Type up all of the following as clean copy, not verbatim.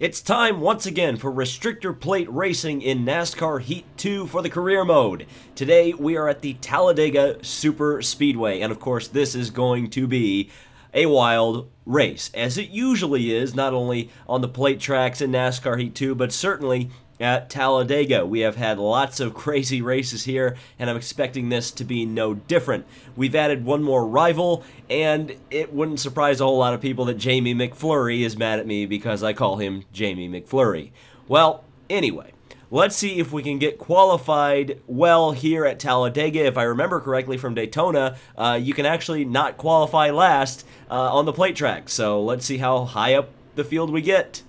It's time once again for restrictor plate racing in NASCAR Heat 2 for the career mode. Today we are at the Talladega Superspeedway, and of course this is going to be a wild race, as it usually is, not only on the plate tracks in NASCAR Heat 2, but certainly at Talladega. We have had lots of crazy races here, and I'm expecting this to be no different. We've added one more rival, and it wouldn't surprise a whole lot of people that Jamie McFlurry is mad at me because I call him Jamie McFlurry. Well, anyway, let's see if we can get qualified well here at Talladega. If I remember correctly from Daytona, you can actually not qualify last on the plate track, so let's see how high up the field we get.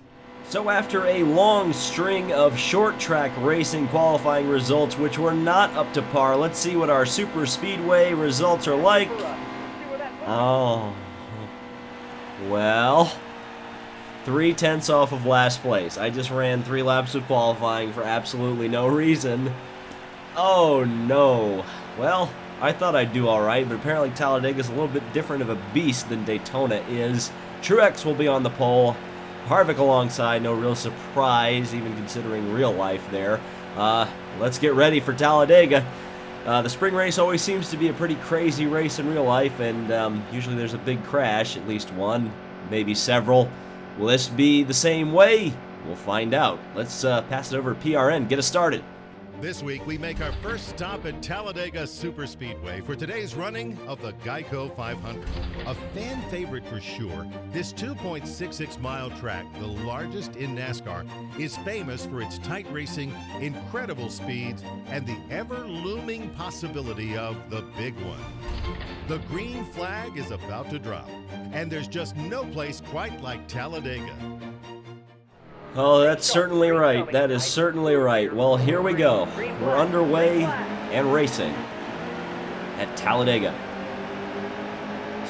So after a long string of short track racing qualifying results which were not up to par, let's see what our super speedway results are like. Oh, well, 3/10 off of last place. I just ran 3 laps of qualifying for absolutely no reason. Oh no. Well, I thought I'd do alright, but apparently Talladega's a little bit different of a beast than Daytona is. Truex will be on the pole. Harvick alongside, no real surprise, even considering real life there. Let's get ready for Talladega. The spring race always seems to be a pretty crazy race in real life, and usually there's a big crash, at least one, maybe several. Will this be the same way? We'll find out. Let's pass it over to PRN, get us started. This week, we make our first stop at Talladega Superspeedway for today's running of the Geico 500. A fan favorite for sure, this 2.66-mile track, the largest in NASCAR, is famous for its tight racing, incredible speeds, and the ever-looming possibility of the big one. The green flag is about to drop, and there's just no place quite like Talladega. Oh, that's certainly right. That is certainly right. Well, here we go. We're underway and racing at Talladega.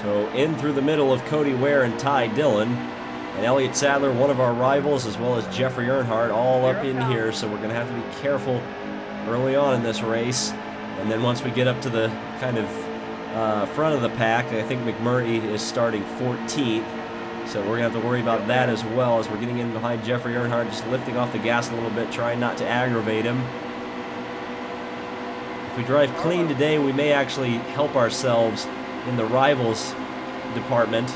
So in through the middle of Cody Ware and Ty Dillon, and Elliott Sadler, one of our rivals, as well as Jeffrey Earnhardt, all up in here. So we're going to have to be careful early on in this race. And then once we get up to the kind of front of the pack, I think McMurray is starting 14th. So we're going to have to worry about that as well as we're getting in behind Jeffrey Earnhardt, just lifting off the gas a little bit, trying not to aggravate him. If we drive clean today, we may actually help ourselves in the rivals department,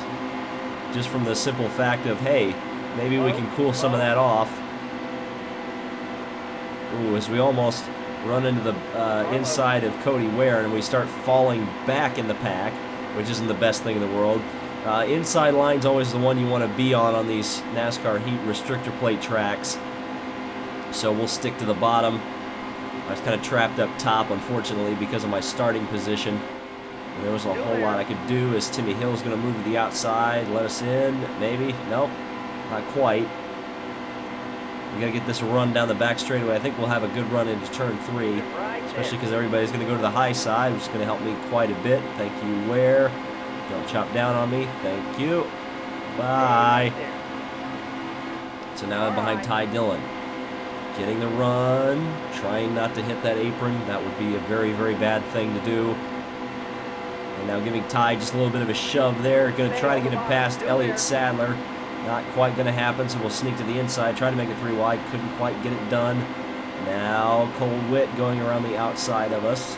just from the simple fact of, hey, maybe we can cool some of that off. Ooh, as we almost run into the inside of Cody Ware and we start falling back in the pack, which isn't the best thing in the world. Inside line's always the one you want to be on these NASCAR Heat restrictor plate tracks. So we'll stick to the bottom. I was kind of trapped up top, unfortunately, because of my starting position. And there wasn't a whole lot I could do as Timmy Hill's going to move to the outside, let us in, maybe. Nope, not quite. We got to get this run down the back straightaway. I think we'll have a good run into turn 3, especially because everybody's going to go to the high side, which is going to help me quite a bit. Thank you, Ware. Don't chop down on me. Thank you. Bye. So now I'm behind Ty Dillon. Getting the run. Trying not to hit that apron. That would be a very, very bad thing to do. And now giving Ty just a little bit of a shove there. Going to try to get him past Elliott Sadler. Not quite going to happen, so we'll sneak to the inside. Try to make it 3 wide. Couldn't quite get it done. Now Cole Witt going around the outside of us.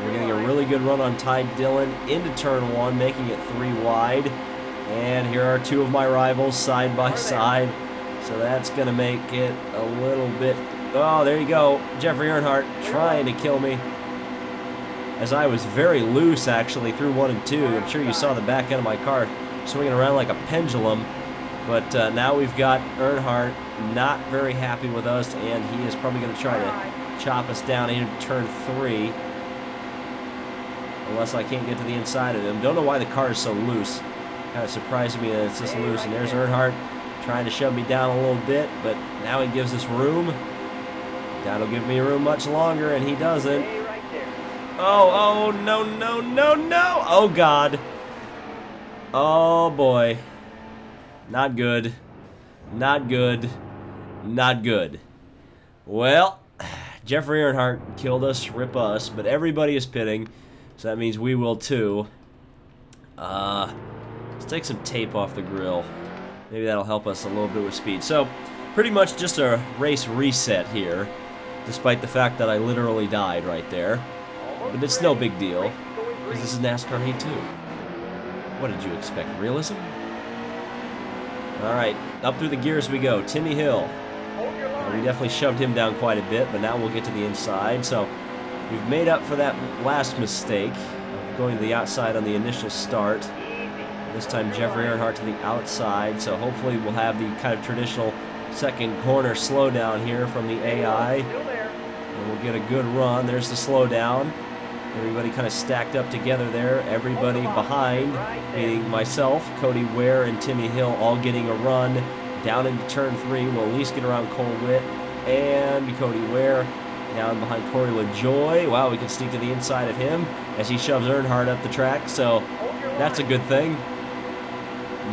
We're getting a really good run on Ty Dillon into turn 1, making it 3 wide. And here are 2 of my rivals side by side. So that's going to make it a little bit... Oh, there you go. Jeffrey Earnhardt trying to kill me. As I was very loose, actually, through 1 and 2. I'm sure you saw the back end of my car swinging around like a pendulum. But now we've got Earnhardt not very happy with us, and he is probably going to try to chop us down into turn 3. Unless I can't get to the inside of him. Don't know why the car is so loose. Kind of surprising me that it's this loose. And there's Earnhardt trying to shove me down a little bit, but now he gives us room. That'll give me room much longer, and he doesn't. Oh, no, no, no, no! Oh, God. Oh, boy. Not good. Not good. Not good. Well, Jeffrey Earnhardt killed us, rip us, but everybody is pitting. So that means we will too. Let's take some tape off the grill. Maybe that'll help us a little bit with speed. So, pretty much just a race reset here, despite the fact that I literally died right there. But it's no big deal, because this is NASCAR Heat 2. What did you expect? Realism? Alright, up through the gears we go. Timmy Hill. We definitely shoved him down quite a bit, but now we'll get to the inside. So, we've made up for that last mistake of going to the outside on the initial start. This time Jeffrey Earnhardt to the outside, so hopefully we'll have the kind of traditional second corner slowdown here from the AI. And we'll get a good run. There's the slowdown. Everybody kind of stacked up together there. Everybody behind, meaning myself, Cody Ware, and Timmy Hill all getting a run. Down into turn 3, we'll at least get around Cole Witt and Cody Ware. Down behind Corey LaJoie. Wow, we can sneak to the inside of him as he shoves Earnhardt up the track, so that's a good thing.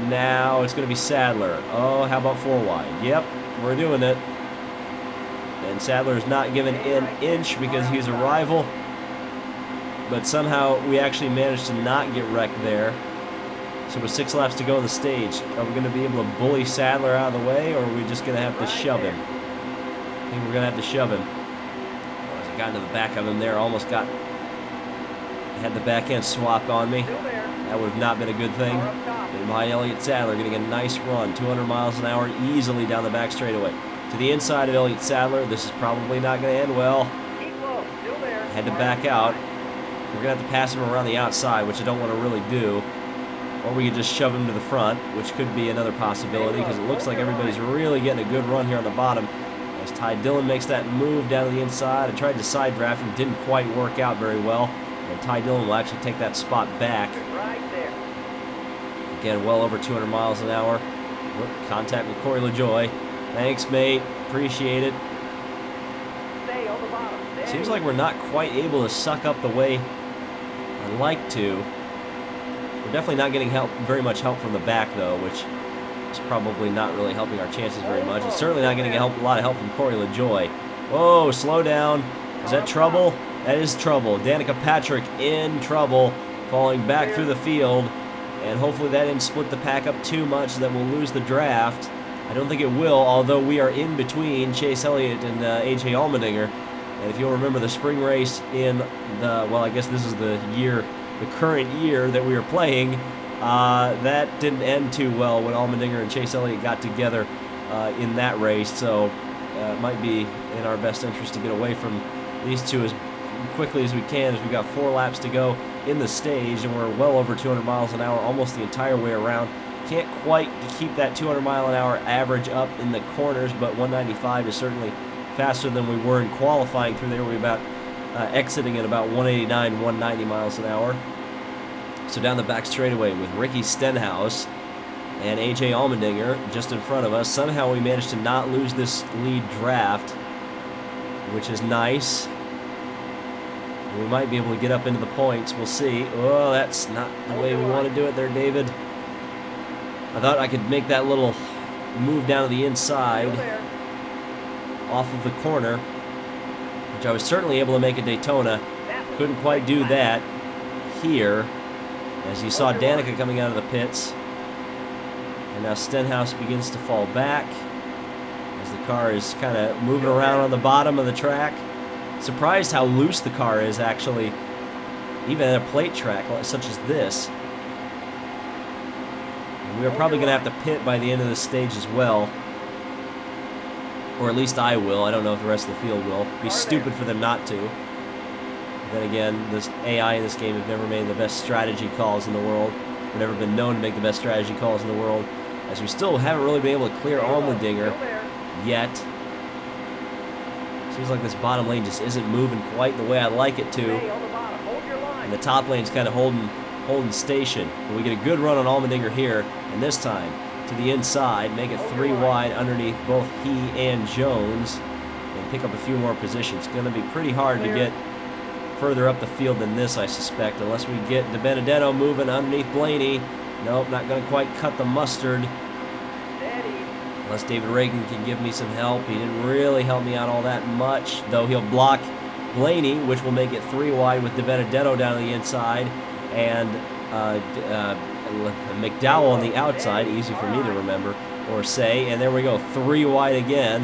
Now it's going to be Sadler. Oh, how about 4 wide? Yep, we're doing it. And Sadler is not given an inch because he's a rival. But somehow we actually managed to not get wrecked there. So with 6 laps to go on the stage, are we going to be able to bully Sadler out of the way, or are we just going to have to shove him? I think we're going to have to shove him. Oh, as I got into the back of him there, almost got... had the back end swap on me. That would have not been a good thing. And my Elliott Sadler getting a nice run, 200 miles an hour easily down the back straightaway. To the inside of Elliott Sadler, this is probably not going to end well. Had to back out. We're going to have to pass him around the outside, which I don't want to really do. Or we could just shove him to the front, which could be another possibility, because it looks like everybody's really getting a good run here on the bottom. As Ty Dillon makes that move down to the inside. I tried to side draft him, didn't quite work out very well. And Ty Dillon will actually take that spot back. Again, well over 200 miles an hour. Whoop, contact with Corey LaJoie. Thanks, mate. Appreciate it. Seems like we're not quite able to suck up the way I'd like to. We're definitely not getting very much help from the back, though, which is probably not really helping our chances very much. It's certainly not getting a lot of help from Corey LaJoie. Whoa, slow down. Is that trouble? That is trouble. Danica Patrick in trouble, falling back through the field. And hopefully that didn't split the pack up too much so that we'll lose the draft. I don't think it will, although we are in between Chase Elliott and A.J. Allmendinger. And if you'll remember the spring race in the, well, I guess this is the year, the current year that we were playing, that didn't end too well when Allmendinger and Chase Elliott got together in that race. So it might be in our best interest to get away from these two as quickly as we can, as we got 4 laps to go in the stage, and we're well over 200 miles an hour almost the entire way around. Can't quite keep that 200 mile an hour average up in the corners, but 195 is certainly faster than we were in qualifying through there. We're about exiting at about 189, 190 miles an hour. So down the back straightaway with Ricky Stenhouse and A.J. Allmendinger just in front of us. Somehow we managed to not lose this lead draft, which is nice. We might be able to get up into the points. We'll see. Oh, that's not the way we want to do it there, David. I thought I could make that little move down to the inside off of the corner, which I was certainly able to make at Daytona. Couldn't quite do that here, as you saw Danica coming out of the pits. And now Stenhouse begins to fall back as the car is kind of moving around on the bottom of the track. Surprised how loose the car is, actually, even at a plate track such as this. And we are probably going to have to pit by the end of this stage as well. Or at least I will. I don't know if the rest of the field will. It'd be stupid for them not to. Then again, this AI in this game have never made the best strategy calls in the world. We've never been known to make the best strategy calls in the world, as we still haven't really been able to clear Allmendinger yet. Seems like this bottom lane just isn't moving quite the way I'd like it to. And the top lane's kind of holding station. But we get a good run on Allmendinger here, and this time to the inside, make it 3 wide underneath both he and Jones, and pick up a few more positions. It's going to be pretty hard to get further up the field than this, I suspect, unless we get DiBenedetto moving underneath Blaney. Nope, not going to quite cut the mustard. Unless David Reagan can give me some help. He didn't really help me out all that much, though he'll block Blaney, which will make it 3 wide with DiBenedetto down the inside, and McDowell on the outside, easy for me to remember or say. And there we go, 3 wide again.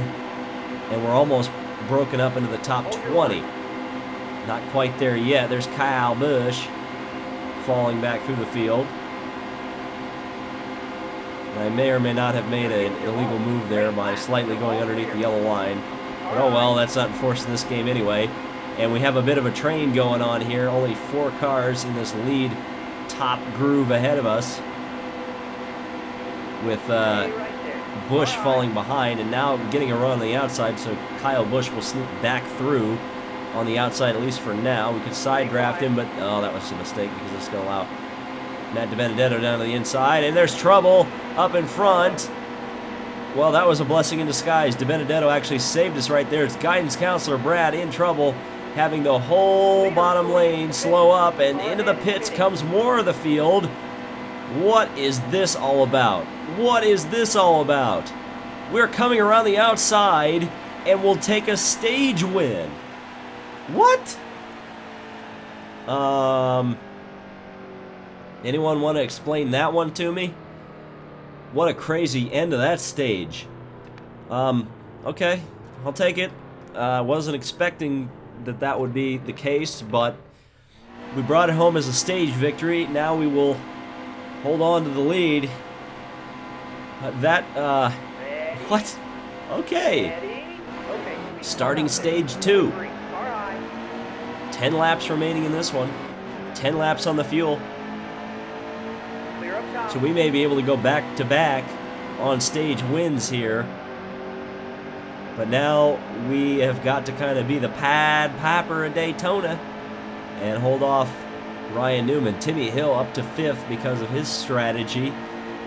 And we're almost broken up into the top 20. Not quite there yet. There's Kyle Busch falling back through the field. I may or may not have made an illegal move there by slightly going underneath the yellow line. But oh well, that's not enforced in this game anyway. And we have a bit of a train going on here. Only 4 cars in this lead top groove ahead of us, with Busch falling behind, and now getting a run on the outside, so Kyle Busch will sneak back through on the outside, at least for now. We could side draft him, but oh, that was a mistake because it's going to allow Matt DiBenedetto down to the inside, and there's trouble up in front. Well, that was a blessing in disguise. DiBenedetto actually saved us right there. It's guidance counselor Brad in trouble, having the whole bottom lane slow up, and into the pits comes more of the field. What is this all about? What is this all about? We're coming around the outside, and we'll take a stage win. What? Anyone want to explain that one to me? What a crazy end to that stage. Okay, I'll take it. Wasn't expecting that would be the case, but we brought it home as a stage victory. Now we will hold on to the lead. What? Okay. Starting stage 2. 10 laps remaining in this one. 10 laps on the fuel. So we may be able to go back to back on stage wins here. But now we have got to kind of be the Pied Piper of Daytona and hold off Ryan Newman. Timmy Hill up to 5th because of his strategy.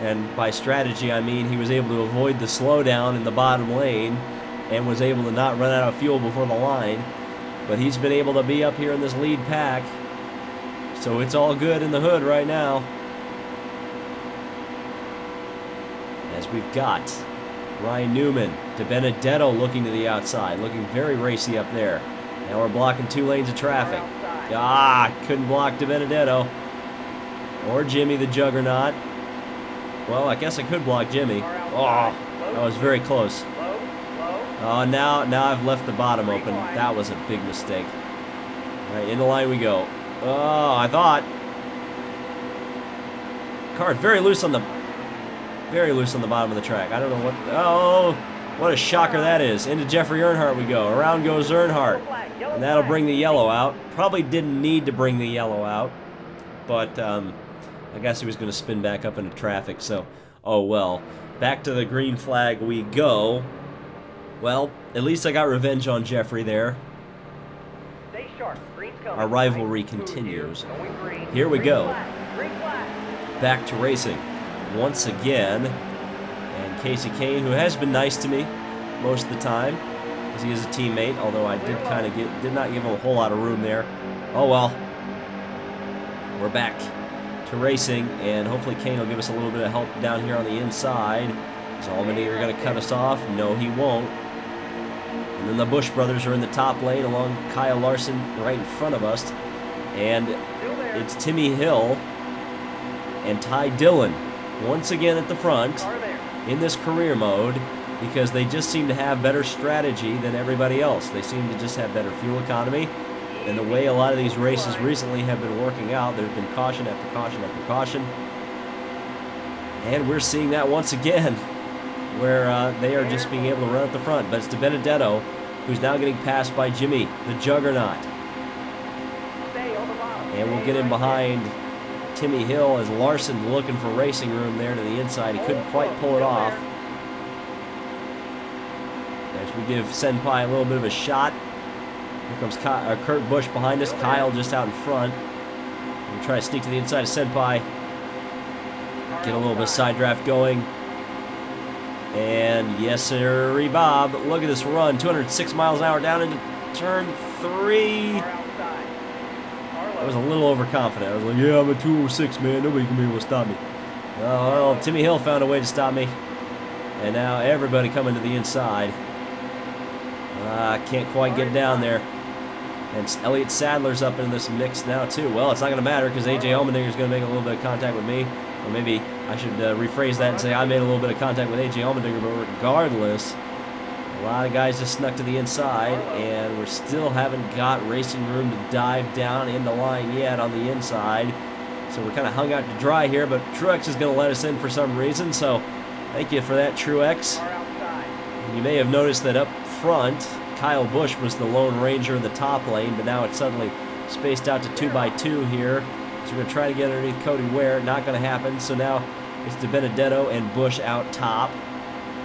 And by strategy, I mean he was able to avoid the slowdown in the bottom lane and was able to not run out of fuel before the line. But he's been able to be up here in this lead pack. So it's all good in the hood right now. As we've got Ryan Newman, DiBenedetto looking to the outside, looking very racy up there. Now we're blocking 2 lanes of traffic. Couldn't block DiBenedetto. Or Jimmy the Juggernaut. Well, I guess I could block Jimmy. Oh, that was very close. Oh, now I've left the bottom open. That was a big mistake. All right, in the line we go. Oh, I thought. Car very loose on the bottom of the track. I don't know what. Oh, what a shocker that is. Into Jeffrey Earnhardt we go. Around goes Earnhardt, and that'll bring the yellow out. Probably didn't need to bring the yellow out, but I guess he was going to spin back up into traffic. So, oh well. Back to the green flag we go. Well, at least I got revenge on Jeffrey there. Our rivalry continues. Here we go. Back to racing once again. And Casey Kane, who has been nice to me most of the time, because he is a teammate, although I did not give him a whole lot of room there. Oh well. We're back to racing, and hopefully Kane will give us a little bit of help down here on the inside. Is Allmendinger going to cut us off? No, he won't. And then the Busch brothers are in the top lane along Kyle Larson right in front of us. And it's Timmy Hill and Ty Dillon once again at the front in this career mode, because they just seem to have better strategy than everybody else. They seem to just have better fuel economy. And the way a lot of these races recently have been working out, there's been caution after caution after caution. And we're seeing that once again, where they are just being able to run at the front. But it's DiBenedetto who's now getting passed by Jimmy, the Juggernaut. And we'll get him behind Timmy Hill as Larson looking for racing room there to the inside. He couldn't quite pull it off. As we give Senpai a little bit of a shot. Here comes Kurt Busch behind us. Kyle just out in front. We'll try to sneak to the inside of Senpai. Get a little bit of side draft going. And yes, sir, Bob. Look at this run. 206 miles an hour down into turn 3. I was a little overconfident. I was like, yeah, I'm at 206, man. Nobody can be able to stop me. Well, Timmy Hill found a way to stop me. And now everybody coming to the inside. Can't quite get down there. And Elliott Sadler's up in this mix now, too. Well, it's not going to matter because A.J. Allmendinger is going to make a little bit of contact with me. Or maybe I should rephrase that and say I made a little bit of contact with A.J. Allmendinger, but regardless, a lot of guys just snuck to the inside, and we still haven't got racing room to dive down in the line yet on the inside. So we're kind of hung out to dry here, but Truex is going to let us in for some reason, so thank you for that, Truex. And you may have noticed that up front, Kyle Busch was the Lone Ranger in the top lane, but now it's suddenly spaced out to 2x2 here. So we're going to try to get underneath Cody Ware. Not going to happen, so now it's DiBenedetto and Busch out top.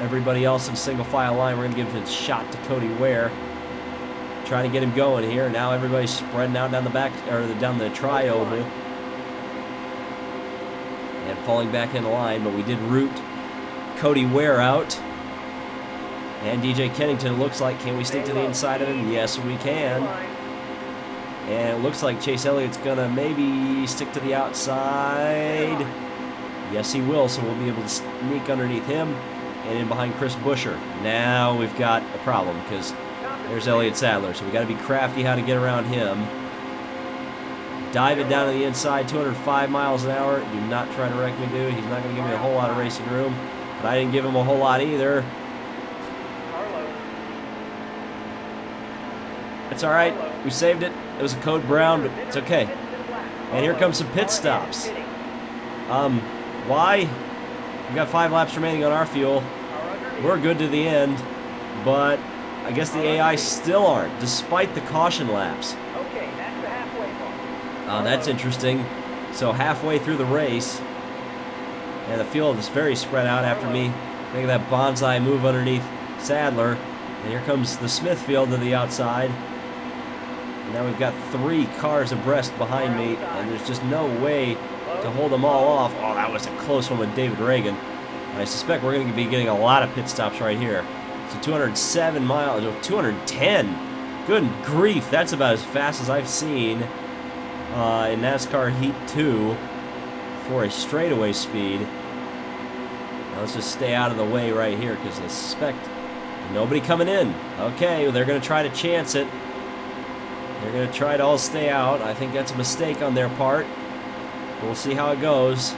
Everybody else in single file line, we're going to give a shot to Cody Ware. Trying to get him going here. Now everybody's spreading out down the back, or down the tri-oval. And falling back in the line, but we did root Cody Ware out. And DJ Kennington looks like, can we stick to the inside of him? Yes, we can. And it looks like Chase Elliott's going to maybe stick to the outside. Yes, he will, so we'll be able to sneak underneath him and in behind Chris Buescher. Now we've got a problem because there's Elliott Sadler, so we got to be crafty how to get around him. Dive it down to the inside, 205 miles an hour. Do not try to wreck me, dude. He's not going to give me a whole lot of racing room, but I didn't give him a whole lot either. It's all right. We saved it. It was a code brown, but it's okay. And here comes some pit stops. Why? We've got 5 laps remaining on our fuel. We're good to the end, but I guess the AI still aren't, despite the caution laps. Okay, that's the halfway mark. That's interesting. So halfway through the race, and the field is very spread out after me making that bonsai move underneath Sadler. And here comes the Smithfield to the outside. And now we've got 3 cars abreast behind me, and there's just no way to hold them all off. Oh, that was a close one with David Reagan. And I suspect we're going to be getting a lot of pit stops right here. So 207 miles, or 210. Good grief, that's about as fast as I've seen in NASCAR Heat 2 for a straightaway speed. Now let's just stay out of the way right here because I suspect nobody coming in. Okay, well, they're going to try to chance it. They're going to try to all stay out. I think that's a mistake on their part. We'll see how it goes.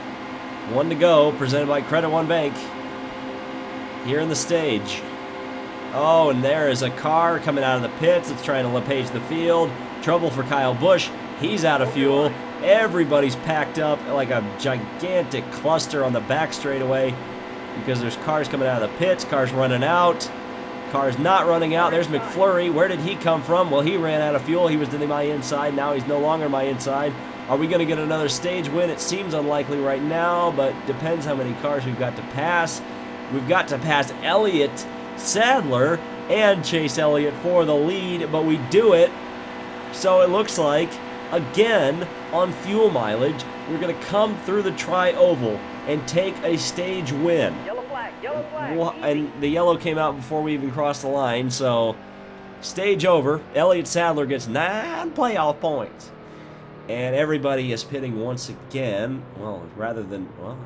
1 to go, presented by Credit One Bank. Here in the stage. Oh, and there is a car coming out of the pits. It's trying to LePage the field. Trouble for Kyle Busch. He's out of fuel. Everybody's packed up like a gigantic cluster on the back straightaway because there's cars coming out of the pits, cars running out. Cars not running out. There's McFlurry. Where did he come from? Well, he ran out of fuel. He was to my inside. Now he's no longer my inside. Are we going to get another stage win? It seems unlikely right now, but depends how many cars we've got to pass. We've got to pass Elliott Sadler and Chase Elliott for the lead, but we do it. So it looks like, again, on fuel mileage, we're going to come through the tri-oval and take a stage win. Yellow flag, And the yellow came out before we even crossed the line, so stage over. Elliott Sadler gets 9 playoff points. And everybody is pitting once again. Well,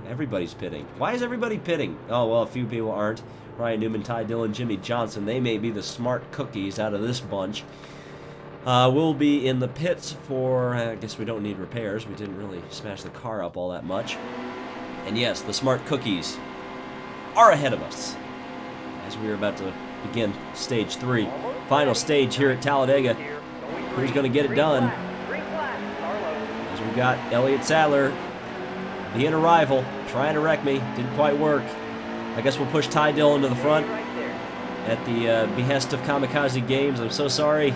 everybody's pitting. Why is everybody pitting? Oh, well, a few people aren't. Ryan Newman, Ty Dillon, Jimmy Johnson. They may be the smart cookies out of this bunch. We'll be in the pits for, I guess we don't need repairs. We didn't really smash the car up all that much. And yes, the smart cookies are ahead of us as we are about to begin stage 3. Final stage here at Talladega. Who's going to get it done? As we've got Elliott Sadler being a rival, trying to wreck me. Didn't quite work. I guess we'll push Ty Dillon to the front at the behest of Kamikaze Games. I'm so sorry.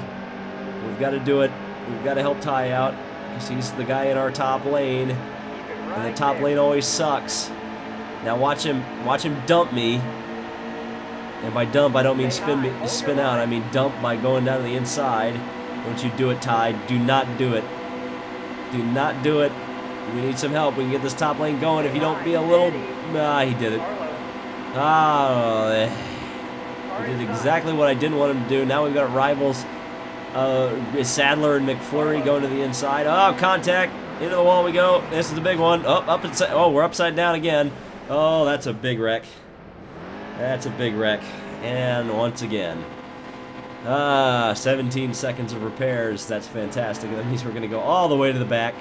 We've got to do it. We've got to help Ty out because he's the guy in our top lane. And the top lane always sucks. Now watch him dump me. And by dump, I don't mean spin out. I mean dump by going down to the inside. Don't you do it, Ty. Do not do it. Do not do it. We need some help. We can get this top lane going if you don't be a little... Ah, he did it. Ah, he did exactly what I didn't want him to do. Now we've got rivals. Sadler and McFlurry going to the inside. Oh, contact. Into the wall we go. This is the big one. Oh, we're upside down again. Oh, that's a big wreck. That's a big wreck. And once again. 17 seconds of repairs. That's fantastic. That means we're going to go all the way to the back.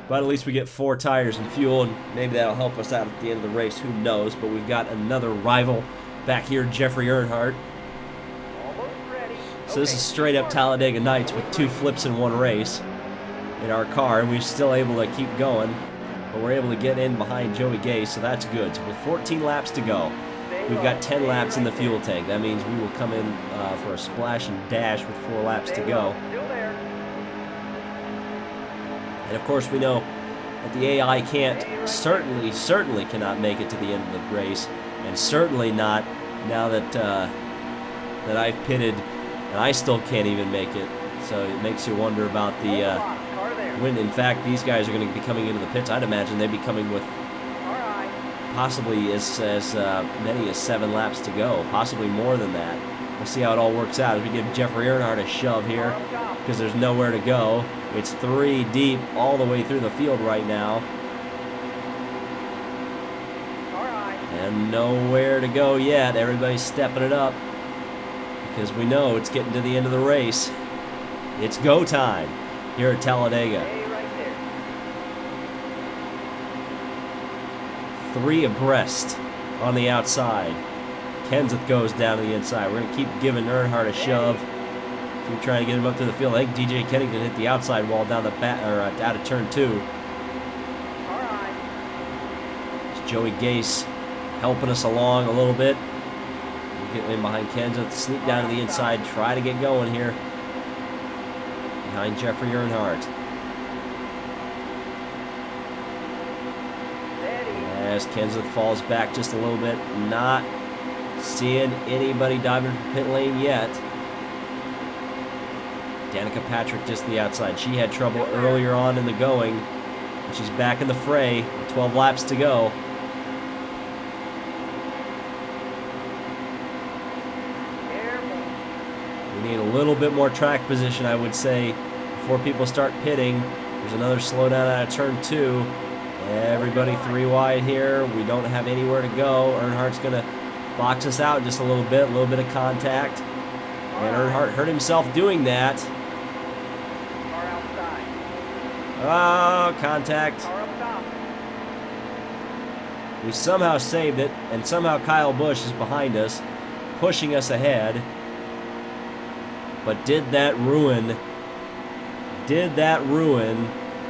But at least we get 4 tires and fuel, and maybe that'll help us out at the end of the race. Who knows? But we've got another rival back here, Jeffrey Earnhardt. Almost ready. So this is straight up Talladega nights with 2 flips in 1 race in our car, and we're still able to keep going. But we're able to get in behind Joey Gase, so that's good. So with 14 laps to go, we've got 10 laps in the fuel tank. That means we will come in for a splash and dash with 4 laps to go. Still there. And of course we know that the AI certainly cannot make it to the end of the race, and certainly not now that that I've pitted, and I still can't even make it. So it makes you wonder about the Car there. when in fact these guys are going to be coming into the pits. I'd imagine they'd be coming with All right. possibly as many as 7 laps to go, possibly more than that. We'll see how it all works out as we give Jeffrey Earnhardt a shove here, because there's nowhere to go. It's 3 deep all the way through the field right now, All right. and nowhere to go yet. Everybody's stepping it up because we know it's getting to the end of the race. It's go time here at Talladega. Stay right there. 3 abreast on the outside. Kenseth goes down to the inside. We're going to keep giving Earnhardt a shove. Keep trying to get him up to the field. I think DJ Kennington hit the outside wall down the out of turn 2. All right. It's Joey Gase helping us along a little bit. We'll get in behind Kenseth, sneak down to the inside, try to get going here. Behind Jeffrey Earnhardt. Steady. As Kenseth falls back just a little bit, not seeing anybody diving from pit lane yet. Danica Patrick just the outside. She had trouble earlier on in the going, but she's back in the fray with 12 laps to go. Careful. We need a little bit more track position, I would say, before people start pitting. There's another slowdown out of turn 2. Everybody 3 wide here. We don't have anywhere to go. Earnhardt's going to box us out just a little bit of contact. And Earnhardt hurt himself doing that. Car outside. Oh, contact. Car up top. We somehow saved it, and somehow Kyle Busch is behind us, pushing us ahead. But did that ruin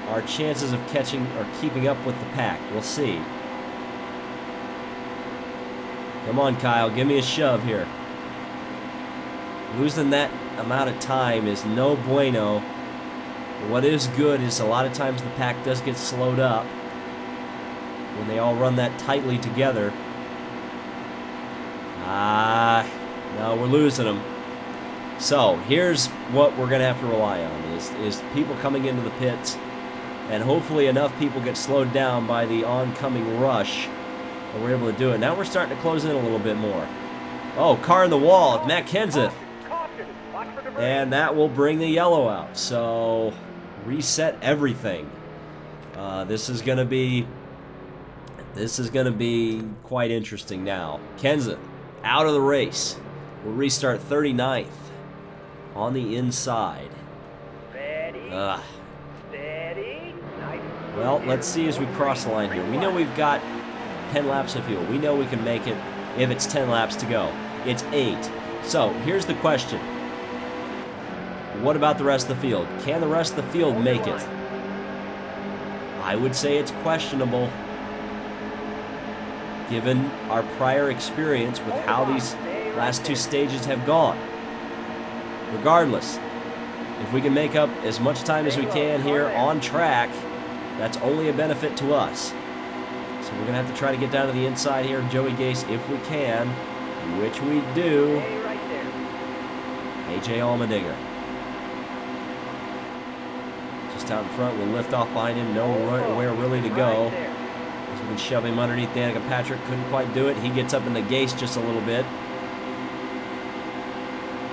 our chances of catching or keeping up with the pack? We'll see. Come on, Kyle, give me a shove here. Losing that amount of time is no bueno. What is good is a lot of times the pack does get slowed up when they all run that tightly together. No, we're losing them. So here's what we're going to have to rely on is people coming into the pits, and hopefully enough people get slowed down by the oncoming rush that we're able to do it. Now we're starting to close in a little bit more. Oh, car in the wall, Matt Kenseth. Caution. Watch for debris. And that will bring the yellow out. So reset everything. This is going to be quite interesting now. Kenseth out of the race. We'll restart 39th on the inside. Steady. Ugh. Steady. Nice. Well, let's see as we cross the line here. We know we've got 10 laps of fuel. We know we can make it if it's 10 laps to go. It's 8. So here's the question. What about the rest of the field? Can the rest of the field make it? I would say it's questionable, given our prior experience with how these last 2 stages have gone. Regardless, if we can make up as much time as we can here on track, that's only a benefit to us. So we're going to have to try to get down to the inside here of Joey Gase if we can, which we do. Stay right there. AJ Allmendinger. Just out in front, we'll lift off behind him, nowhere really to go. Right there. As we can shove him underneath Danica Patrick, couldn't quite do it. He gets up into Gase just a little bit.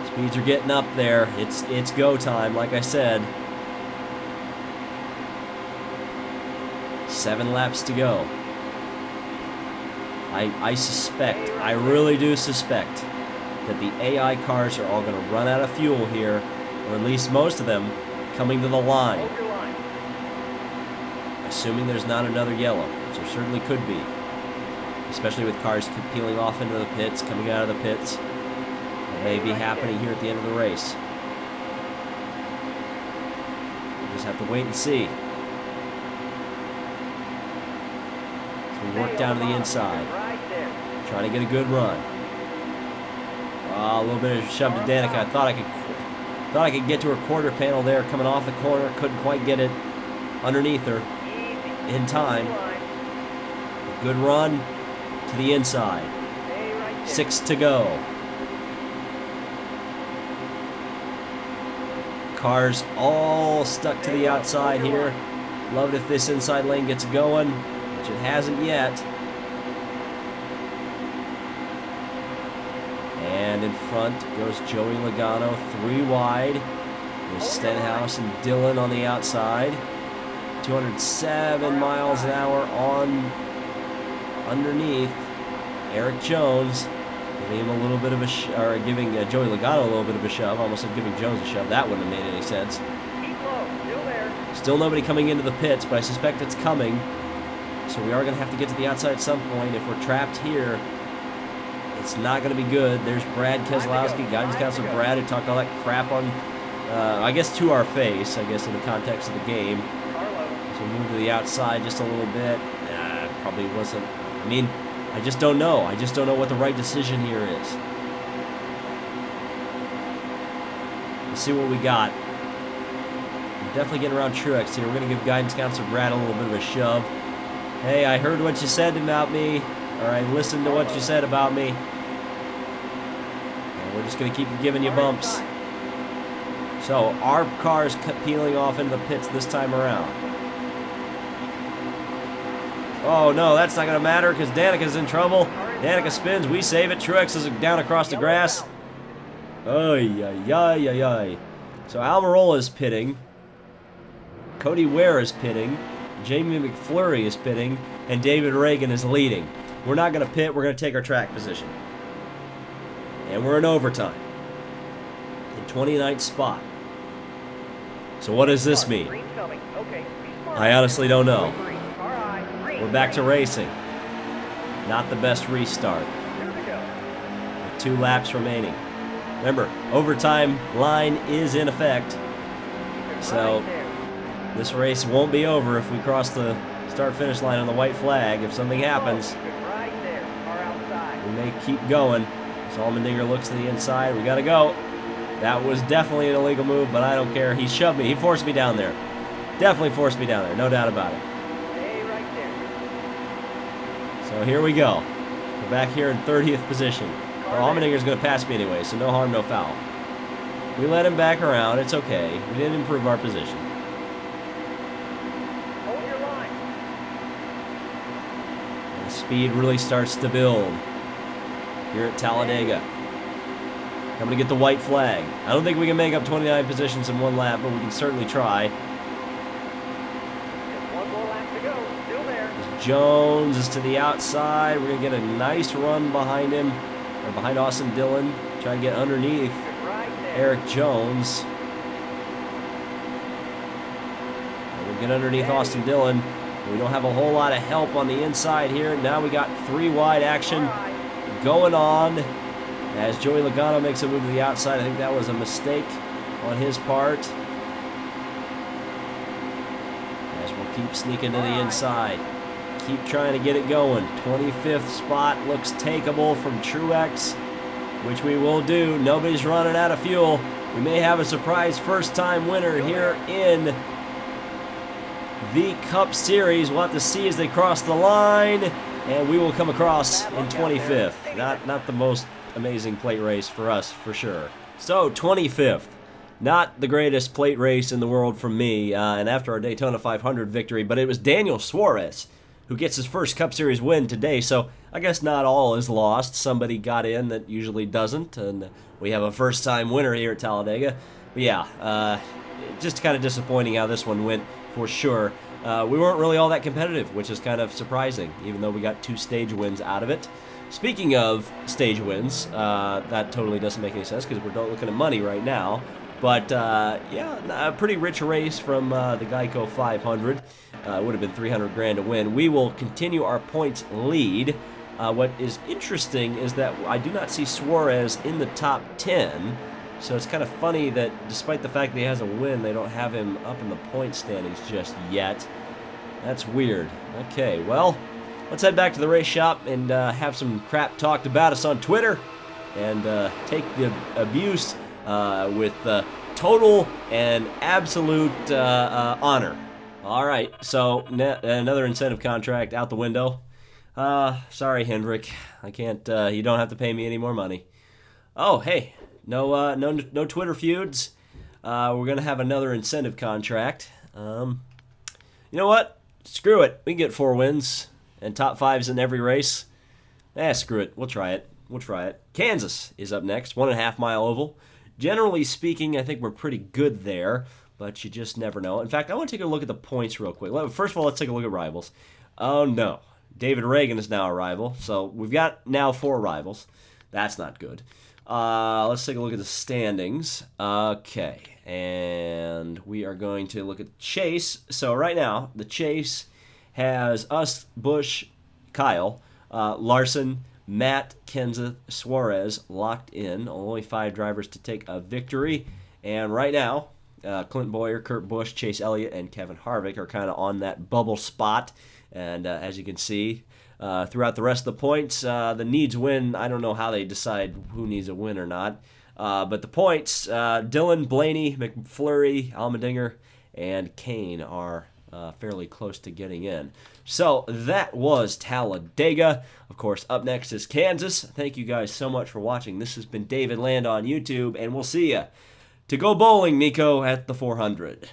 Speeds are getting up there. It's go time, like I said. 7 laps to go. I suspect, I really do suspect, that the AI cars are all going to run out of fuel here, or at least most of them, coming to the line. Hold your line. Assuming there's not another yellow, which there certainly could be. Especially with cars peeling off into the pits, coming out of the pits. It may be happening here at the end of the race. We'll just have to wait and see. So we work down to the inside. Trying to get a good run. A little bit of shove to Danica. I thought I could get to her quarter panel there coming off the corner. Couldn't quite get it underneath her in time. Good run to the inside. 6 to go. Cars all stuck to the outside here. Love it if this inside lane gets going, which it hasn't yet. And in front goes Joey Logano, 3 wide. There's Stenhouse and Dillon on the outside. 207 miles an hour on underneath. Eric Jones giving him a little bit of a giving Joey Logano a little bit of a shove. Almost said giving Jones a shove. That wouldn't have made any sense. Keep low, still there. Still nobody coming into the pits, but I suspect it's coming. So we are going to have to get to the outside at some point. If we're trapped here, it's not going to be good. There's Brad Keselowski, guidance counselor Brad, who talked all that crap on, I guess, to our face, I guess, in the context of the game. So we move to the outside just a little bit. Probably wasn't. I mean, I just don't know. I just don't know what the right decision here is. Let's see what we got. We're definitely getting around Truex here. We're going to give guidance counselor Brad a little bit of a shove. Hey, I heard what you said about me. Or I listened to what you said about me. And we're just going to keep giving you bumps. So, our car's peeling off into the pits this time around. Oh, no, that's not going to matter because Danica's in trouble. Danica spins. We save it. Truex is down across the grass. Ay, ay, ay, ay, ay. So, Almirola is pitting. Cody Ware is pitting. Jamie McFlurry is pitting. And David Reagan is leading. We're not going to pit. We're going to take our track position. And we're in overtime. In 29th spot. So what does this mean? I honestly don't know. We're back to racing. Not the best restart. With 2 laps remaining. Remember, overtime line is in effect. So this race won't be over if we cross the start-finish line on the white flag. If something happens, we may keep going. As Allmendinger looks to the inside, we gotta go. That was definitely an illegal move, but I don't care. He shoved me. He forced me down there. Definitely forced me down there. No doubt about it. So here we go. We're back here in 30th position. Well, Allmendinger's going to pass me anyway, so no harm, no foul. We let him back around. It's okay. We didn't improve our position. Hold your line. And the speed really starts to build here at Talladega. Coming to get the white flag. I don't think we can make up 29 positions in 1 lap, but we can certainly try. Just 1 more lap to go. Still there. Jones is to the outside. We're going to get a nice run behind him, or behind Austin Dillon. Try to get underneath Right there. Eric Jones. And we'll get underneath Austin Dillon. We don't have a whole lot of help on the inside here. Now we got 3 wide action going on as Joey Logano makes a move to the outside. I think that was a mistake on his part. As we'll keep sneaking to the inside. Keep trying to get it going. 25th spot looks takeable from Truex, which we will do. Nobody's running out of fuel. We may have a surprise first-time winner here in the Cup Series. We'll have to see as they cross the line, and we will come across in 25th. Not the most amazing plate race for us, for sure. So, 25th. Not the greatest plate race in the world from me, and after our Daytona 500 victory, but it was Daniel Suarez who gets his first Cup Series win today, so I guess not all is lost. Somebody got in that usually doesn't, and we have a first-time winner here at Talladega. But yeah, just kind of disappointing how this one went, for sure. We weren't really all that competitive, which is kind of surprising, even though we got 2 stage wins out of it. Speaking of stage wins, that totally doesn't make any sense because we're looking at money right now. But, yeah, a pretty rich race from the Geico 500. It would have been 300 grand to win. We will continue our points lead. What is interesting is that I do not see Suarez in the top 10. So it's kind of funny that despite the fact that he has a win, they don't have him up in the point standings just yet. That's weird. Okay, well, let's head back to the race shop and have some crap talked about us on Twitter and take the abuse with total and absolute honor. All right, so another incentive contract out the window. Sorry, Hendrick. I can't, you don't have to pay me any more money. Oh, hey, no Twitter feuds. We're going to have another incentive contract. You know what? Screw it. We can get 4 wins and top 5s in every race. Screw it. We'll try it. Kansas is up next, 1.5 mile oval. Generally speaking, I think we're pretty good there, but you just never know. In fact, I want to take a look at the points real quick. First of all, let's take a look at rivals. Oh, no. David Reagan is now a rival, so we've got now 4 rivals. That's not good. Let's take a look at the standings. Okay, and we are going to look at Chase. So right now, the Chase has us, Bush, Kyle, Larson, Matt, Kenseth, Suarez locked in. Only 5 drivers to take a victory. And right now, Clint Boyer, Kurt Busch, Chase Elliott, and Kevin Harvick are kind of on that bubble spot. And as you can see, throughout the rest of the points, the needs win. I don't know how they decide who needs a win or not. But the points, Dillon, Blaney, McFlurry, Allmendinger, and Kane are fairly close to getting in. So that was Talladega. Of course, up next is Kansas. Thank you guys so much for watching. This has been David Land on YouTube, and we'll see ya. To go bowling, Nico, at the 400.